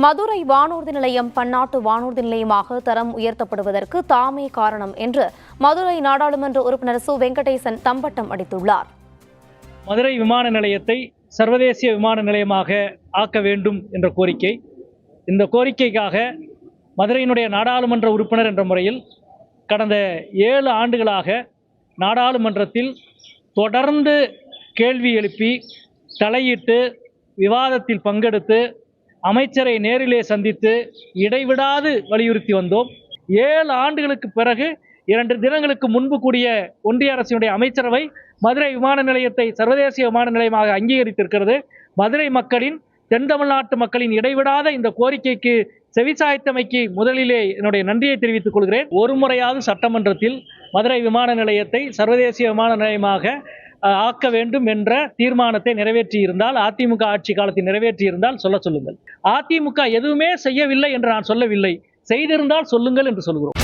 மதுரை வானூர்தி நிலையம் பன்னாட்டு வானூர்தி நிலையமாக தரம் உயர்த்தப்படுவதற்கு தாமே காரணம் என்று மதுரை நாடாளுமன்ற உறுப்பினர் சு வெங்கடேசன் தம்பட்டம் அடித்துள்ளார். மதுரை விமான நிலையத்தை சர்வதேச விமான நிலையமாக ஆக்க வேண்டும் என்ற கோரிக்கை. இந்த கோரிக்கைக்காக மதுரையினுடைய நாடாளுமன்ற உறுப்பினர் என்ற முறையில் கடந்த 7 ஆண்டுகளாக நாடாளுமன்றத்தில் தொடர்ந்து கேள்வி எழுப்பி தலையிட்டு விவாதத்தில் பங்கெடுத்து அமைச்சரை நேரிலே சந்தித்து இடைவிடாது வலியுறுத்தி வந்தோம். 7 ஆண்டுகளுக்கு பிறகு 2 தினங்களுக்கு முன்பு கூடிய ஒன்றிய அரசினுடைய அமைச்சரவை மதுரை விமான நிலையத்தை சர்வதேச விமான நிலையமாக அங்கீகரித்திருக்கிறது. மதுரை மக்களின், தென் தமிழ்நாட்டு மக்களின் இடைவிடாத இந்த கோரிக்கைக்கு செவிசாய்த்தமைக்கு முதலிலே என்னுடைய நன்றியை தெரிவித்துக் கொள்கிறேன். ஒரு முறையாவது சட்டமன்றத்தில் மதுரை விமான நிலையத்தை சர்வதேச விமான நிலையமாக ஆக்க வேண்டும் என்ற தீர்மானத்தை நிறைவேற்றியிருந்தால், அதிமுக ஆட்சி காலத்தில் நிறைவேற்றியிருந்தால் சொல்லுங்கள். அதிமுக எதுவுமே செய்யவில்லை என்று நான் சொல்லவில்லை, செய்திருந்தால் சொல்லுங்கள் என்று சொல்கிறோம்.